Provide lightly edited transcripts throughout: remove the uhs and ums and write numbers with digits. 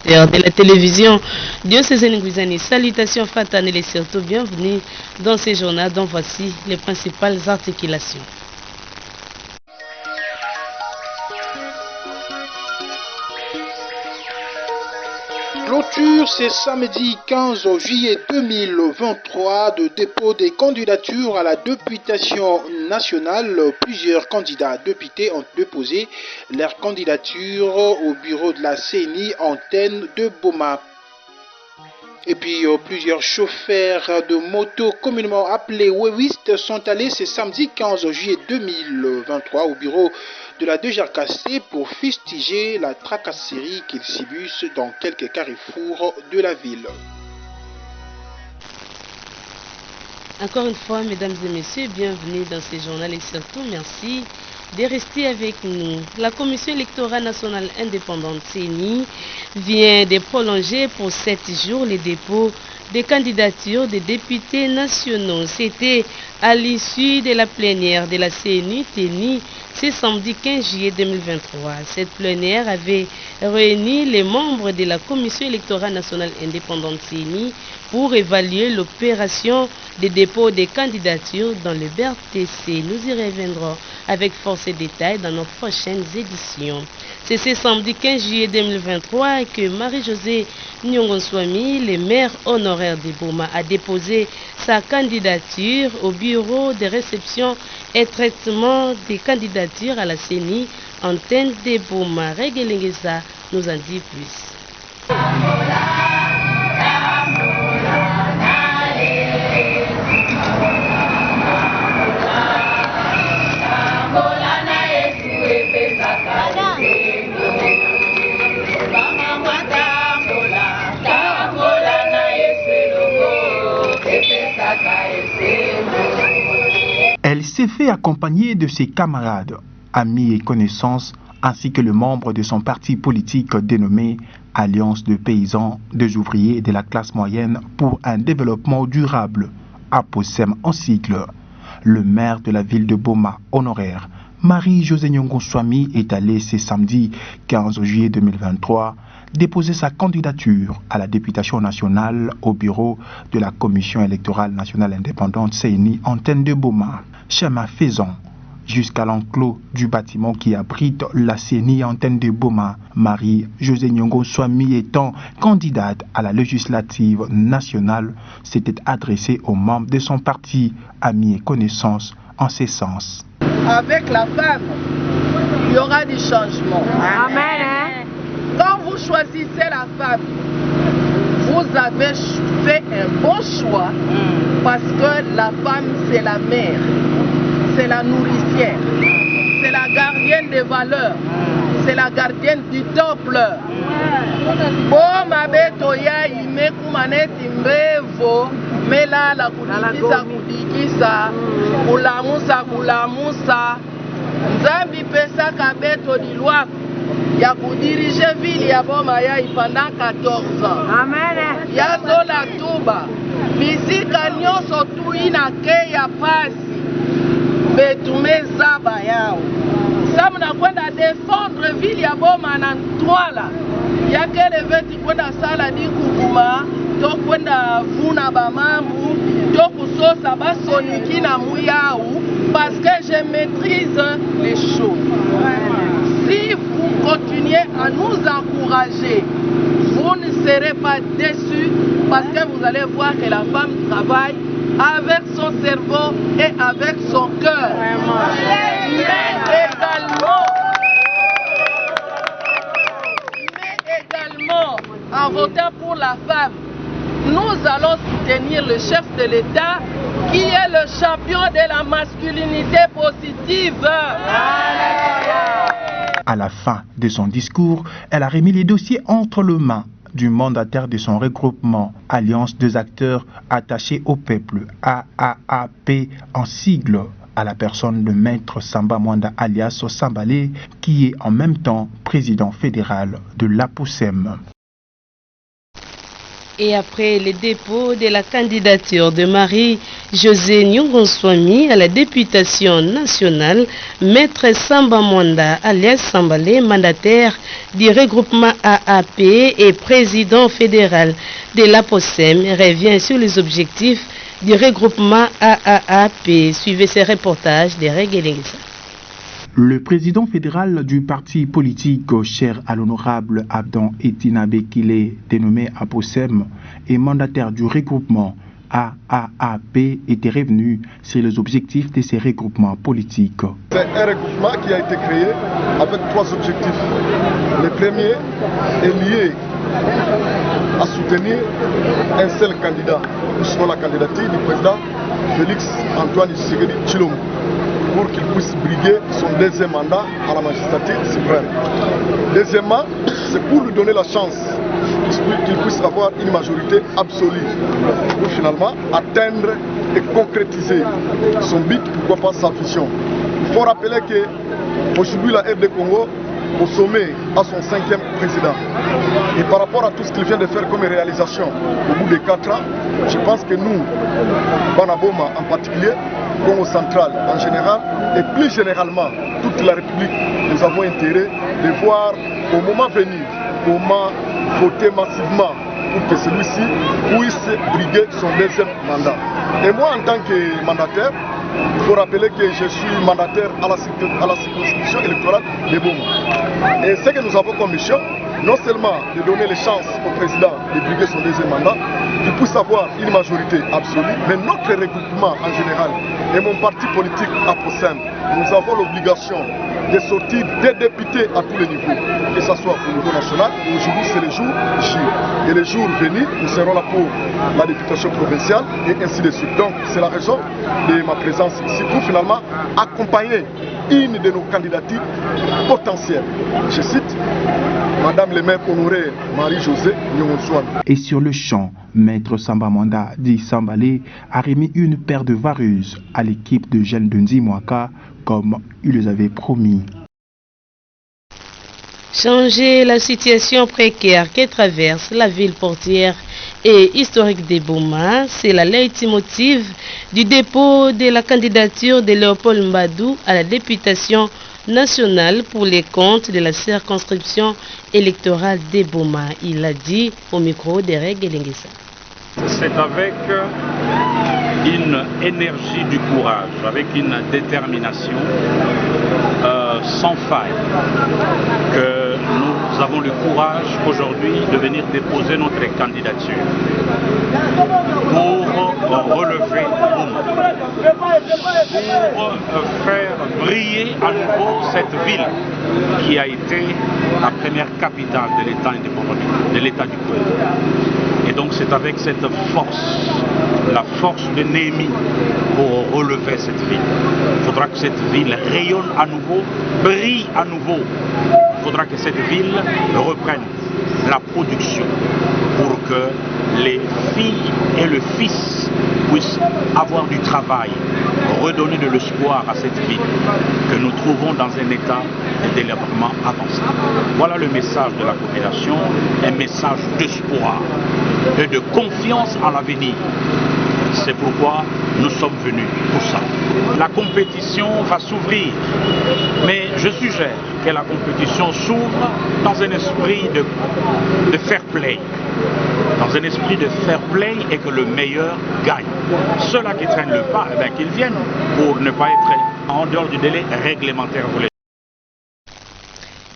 téléspectateurs de la télévision diocésaine Ngwizani, salutations fraternelles et surtout bienvenue dans ces journaux dont voici les principales articulations. Clôture ce samedi 15 juillet 2023 de dépôt des candidatures à la députation nationale. Plusieurs candidats députés ont déposé leur candidature au bureau de la CENI antenne de Boma. Et puis plusieurs chauffeurs de moto communément appelés wéwistes sont allés ce samedi 15 juillet 2023 au bureau de la DGRKC pour fustiger la tracasserie qu'ils subissent dans quelques carrefours de la ville. Encore une fois, mesdames et messieurs, bienvenue dans ce journal et surtout merci de rester avec nous. La Commission électorale nationale indépendante CENI vient de prolonger pour 7 jours les dépôts des candidatures des députés nationaux. C'était à l'issue de la plénière de la CENI tenue ce samedi 15 juillet 2023. Cette plénière avait réuni les membres de la Commission électorale nationale indépendante CENI pour évaluer l'opération des dépôts des candidatures dans le BRTC. Nous y reviendrons avec force et détails dans nos prochaines éditions. C'est ce samedi 15 juillet 2023 que Marie-Josée Nyongonswami, le maire honoraire de Boma, a déposé sa candidature au bureau de réception et traitement des candidatures à la CENI antenne de Boma. Regelengeza nous en dit plus. Elle s'est fait accompagner de ses camarades, amis et connaissances, ainsi que le membre de son parti politique dénommé Alliance de paysans, des ouvriers de la classe moyenne pour un développement durable, APOSEM en sigle. Le maire de la ville de Boma, honoraire, Marie-Josée Nyongonswami, est allée ce samedi 15 juillet 2023 déposer sa candidature à la députation nationale au bureau de la Commission électorale nationale indépendante CENI antenne de Boma. Chemin faisant, jusqu'à l'enclos du bâtiment qui abrite la CENI antenne de Boma, Marie-Josée Nyongonswami étant candidate à la législative nationale, s'était adressée aux membres de son parti, amis et connaissances en ce sens. Avec la femme, il y aura du changement. Amen. Quand vous choisissez la femme, vous avez fait un bon choix parce que la femme, c'est la mère, c'est la nourricière, c'est la gardienne des valeurs, c'est la gardienne du temple. Oh, ma bête, oya, ime kumaneti mbevo, mela la kudikisa, kulamusa, nzambi pesa kabeto di loi. Il a dirigé la ville de Boma pendant 14 ans. Amen. Yazo la tuba. Bisika nyoso tuina ke ya pasi. Betume zaba yao. Ça m'a kwenda défendre ville ya Boma na Twala. Yake le veti kwenda sala di kukuma, to kwenda vuna bamambu, to kusosa basoniki na muyao parce que je maîtrise les choses. Si vous continuez à nous encourager, vous ne serez pas déçus parce que vous allez voir que la femme travaille avec son cerveau et avec son cœur. Mais également, en votant pour la femme, nous allons soutenir le chef de l'État qui est le champion de la masculinité positive. À la fin de son discours, elle a remis les dossiers entre les mains du mandataire de son regroupement, Alliance des acteurs attachés au peuple, AAAP en sigle, à la personne de Maître Samba Mwanda alias Sambale, qui est en même temps président fédéral de l'APOSEM. Et après le dépôt de la candidature de Marie-Josée Nyongonswami à la députation nationale, Maître Samba Mwanda, alias Sambalé, mandataire du regroupement AAP et président fédéral de l'APOSEM, revient sur les objectifs du regroupement AAP. Suivez ces reportages de Regelingsa. Le président fédéral du parti politique cher à l'honorable Abdan Etinabe Kile, dénommé APOSEM, et mandataire du regroupement AAP, était revenu sur les objectifs de ces regroupements politiques. C'est un regroupement qui a été créé avec 3 objectifs. Le premier est lié à soutenir un seul candidat sur la candidature du président Félix Antoine Tshisekedi Tshilombo, pour qu'il puisse briguer son deuxième mandat à la magistrature suprême. Deuxièmement, c'est pour lui donner la chance qu'il puisse avoir une majorité absolue pour finalement atteindre et concrétiser son but, pourquoi pas sa vision. Il faut rappeler qu'aujourd'hui la RD Congo au sommet à son 5e président. Et par rapport à tout ce qu'il vient de faire comme réalisation au bout de 4 ans, je pense que nous, Banaboma en particulier, Congo central en général, et plus généralement toute la République, nous avons intérêt de voir au moment venu comment voter massivement pour que celui-ci puisse briguer son deuxième mandat. Et moi, en tant que mandataire, il faut rappeler que je suis mandataire à la circonscription électorale de Boma. Et ce que nous avons comme mission, non seulement de donner les chances au président de briguer son deuxième mandat, qu'il puisse avoir une majorité absolue, mais notre regroupement en général et mon parti politique APOSEM, nous avons l'obligation de sortir des députés à tous les niveaux, que ce soit au niveau national. Aujourd'hui, c'est le jour J. Et les jours venus, nous serons là pour la députation provinciale et ainsi de suite. Donc, c'est la raison de ma présence ici pour finalement accompagner une de nos candidatures potentielles. Je cite Madame le maire honorée Marie-Josée Nyongonswami. Et sur le champ, Maître Samba Mwanda dit Sambalé a remis une paire de vareuses à l'équipe de jeunes de Nzimwaka comme il les avait promis. Changer la situation précaire que traverse la ville portière et historique de Boma, c'est la leitmotiv du dépôt de la candidature de Léopold Mbadou à la députation nationale pour les comptes de la circonscription électorale de Boma. Il a dit au micro d'Eric Gelingisa. C'est avec une énergie du courage, avec une détermination sans faille que nous avons le courage aujourd'hui de venir déposer notre candidature pour relever Boma, pour faire briller à nouveau cette ville qui a été la première capitale de l'État indépendant, de l'État du Congo. Et donc c'est avec cette force, la force de Néhémie, pour relever cette ville. Il faudra que cette ville rayonne à nouveau, brille à nouveau. Il faudra que cette ville reprenne la production pour que les filles et le fils puissent avoir du travail, redonner de l'espoir à cette ville que nous trouvons dans un état de développement avancé. Voilà le message de la population, un message d'espoir et de confiance en l'avenir. C'est pourquoi nous sommes venus pour ça. La compétition va s'ouvrir, mais je suggère que la compétition s'ouvre dans un esprit de fair play. Dans un esprit de fair play et que le meilleur gagne. Ceux-là qui traînent le pas, qu'ils viennent pour ne pas être en dehors du délai réglementaire.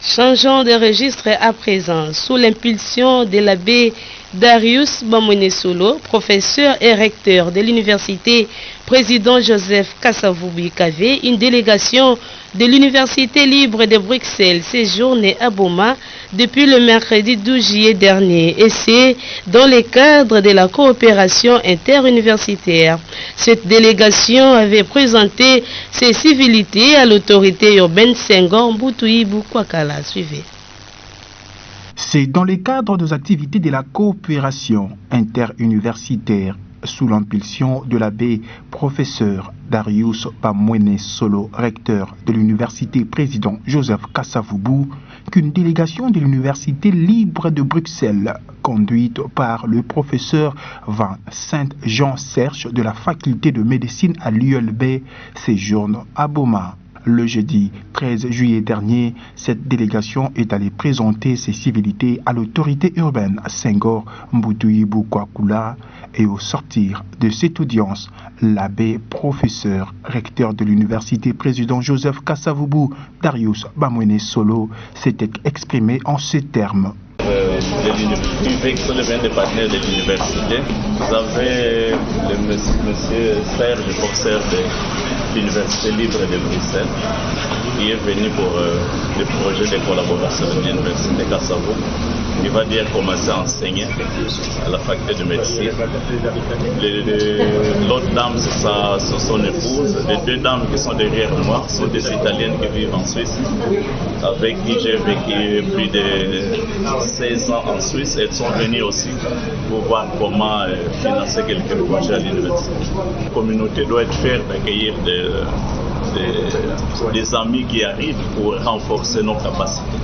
Changeons de registre à présent. Sous l'impulsion de l'abbé Darius Bamonesolo, professeur et recteur de l'université président Joseph Kasavubu Kave, une délégation de l'université libre de Bruxelles séjourne à Boma depuis le mercredi 12 juillet dernier, et c'est dans le cadre de la coopération interuniversitaire. Cette délégation avait présenté ses civilités à l'autorité urbaine Senghor Mbutuibu Kwakala. Suivez. C'est dans le cadre des activités de la coopération interuniversitaire sous l'impulsion de l'abbé professeur Darius Bamwene Solo, recteur de l'université président Joseph Kasavubu, qu'une délégation de l'université libre de Bruxelles, conduite par le professeur Vincent Jean Serge de la faculté de médecine à l'ULB, séjourne à Boma. Le jeudi 13 juillet dernier, cette délégation est allée présenter ses civilités à l'autorité urbaine Senghor Mbutuyi Bukwakula et au sortir de cette audience, l'abbé professeur recteur de l'université président Joseph Kasavubu, Darius Bamwene Solo, s'était exprimé en ces termes. Des partenaires de l'université. Vous avez le monsieur Serge, le professeur de l'université libre de Bruxelles, qui est venu pour le projet de collaboration de l'université Kassavo. Il va dire commencer à enseigner à la faculté de médecine. L'autre dame, c'est son épouse. Les deux dames qui sont derrière moi sont des Italiennes qui vivent en Suisse, avec qui j'ai vécu plus de 16 ans en Suisse. Elles sont venues aussi pour voir comment financer quelques projets à l'université. La communauté doit être fière d'accueillir des amis qui arrivent pour renforcer nos capacités.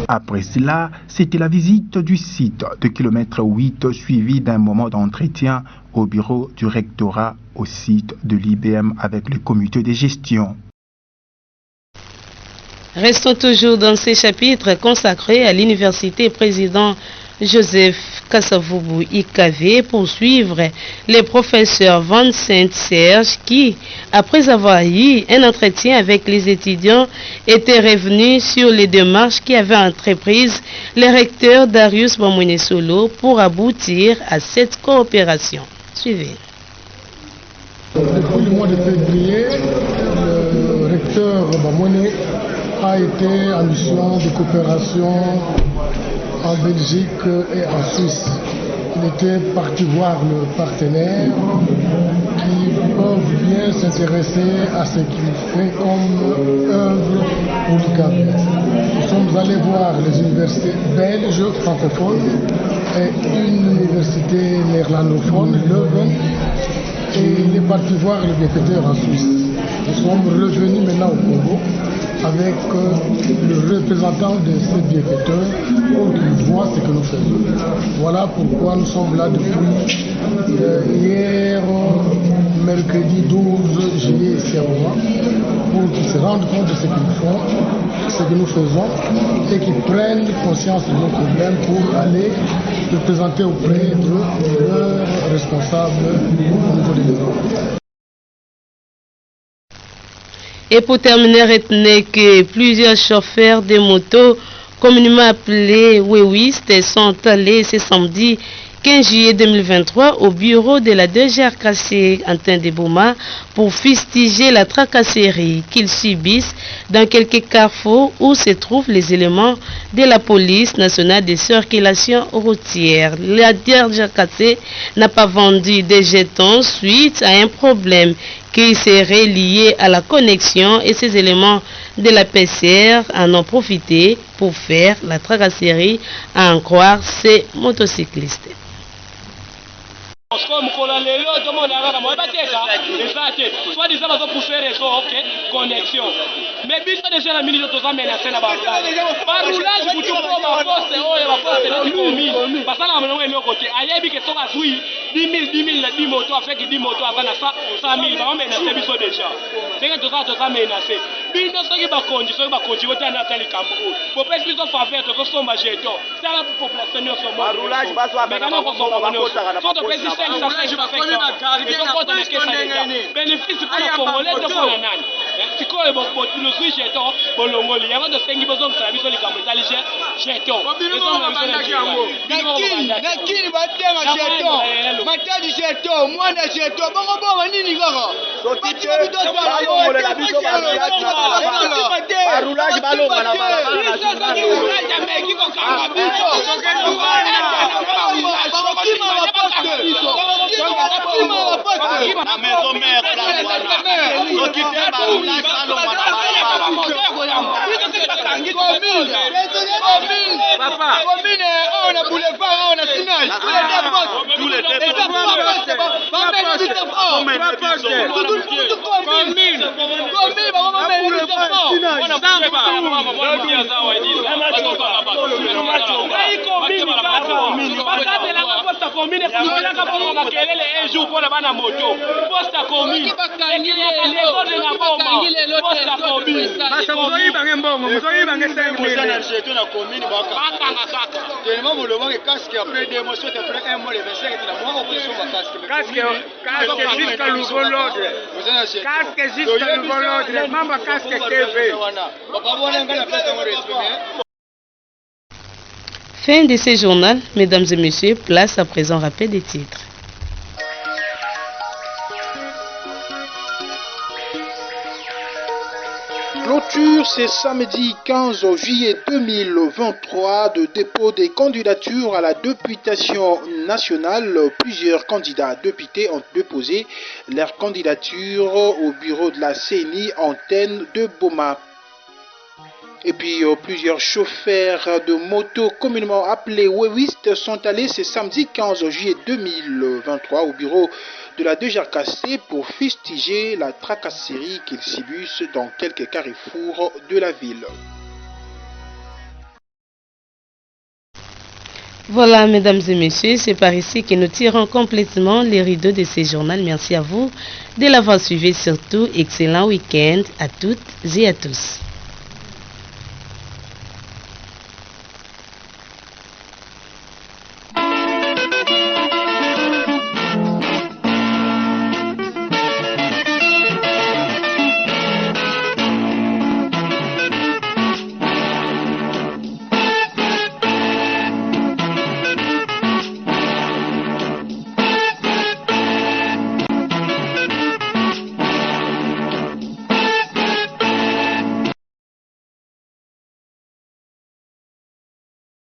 Après cela, c'était la visite du site de kilomètre 8 suivie d'un moment d'entretien au bureau du rectorat au site de l'IBM avec le comité de gestion. Restons toujours dans ces chapitres consacrés à l'université président Joseph Kasavubu IKV pour suivre le professeur Vincent Serge qui, après avoir eu un entretien avec les étudiants, était revenu sur les démarches qui avaient entreprises le recteur Darius Bamwene Solo pour aboutir à cette coopération. Suivez. Depuis le mois de février, le recteur Bamwene a été en mission de coopération en Belgique et en Suisse. Il était parti voir le partenaire qui peuvent bien s'intéresser à ce qu'il fait comme œuvre pour l'IKV. Nous sommes allés voir les universités belges francophones et une université néerlandophone, Leuven, et il est parti voir le bienfaiteur en Suisse. Nous sommes revenus maintenant au Congo avec le représentant de ce bienfaiteur pour qu'il voit ce que nous faisons. Voilà pourquoi nous sommes là depuis hier, mercredi 12 juillet ici à Roma, pour qu'ils se rendent compte de ce qu'ils font, ce que nous faisons, et qu'ils prennent conscience de nos problèmes pour aller le présenter auprès de leurs responsables au niveau de l'Europe. Et pour terminer, retenez que plusieurs chauffeurs de motos, communément appelés wéwistes, sont allés ce samedi 15 juillet 2023 au bureau de la DGRKC Antin de Boma pour fustiger la tracasserie qu'ils subissent dans quelques carrefours où se trouvent les éléments de la police nationale de circulation routière. La DGRKC n'a pas vendu des jetons suite à un problème qui serait lié à la connexion et ces éléments de la PCR en ont profité pour faire la tracasserie à en croire ces motocyclistes. mokolo lelo tomona kaka moye bateka eza te soit disant bazopousser réseau ok connexion mais biso déjà na minute toza menacé na baroulage butu mpo baposte oyo baposte neti komi basalaka molongo eloko te ayebi ke soki azwi 10 000 na 10 moto afeki 10 moto aza na 100 000 baomenase biso déjà ndenge toza menacé bino soki bakonzi botana ata likambo oyo bopesi biso faveur tozosomba jeton tala population nyonso mekana kosomba so topesi 500 bénéfice pour la Congolais de pour la nani sikoyo bozwi jeton bolongoli yango tosengi bozongisa biso likambo etali jeton nakini batenga jeton matadi jeton mwana jeton bongo boma nini kaka barulage balonga na na maison mère papa commune on a boulevard on a signal tous les deux Fin de ce journal, mesdames et messieurs, place à présent rappel des titres. Clôture ce samedi 15 juillet 2023 de dépôt des candidatures à la députation nationale. Plusieurs candidats députés ont déposé leur candidature au bureau de la CENI antenne de Boma. Et puis plusieurs chauffeurs de moto communément appelés wéwistes sont allés ce samedi 15 juillet 2023 au bureau de la DGRKC pour fustiger la tracasserie qu'ils subissent dans quelques carrefours de la ville. Voilà, mesdames et messieurs, c'est par ici que nous tirons complètement les rideaux de ce journal. Merci à vous de l'avoir suivi. Surtout, excellent week-end à toutes et à tous.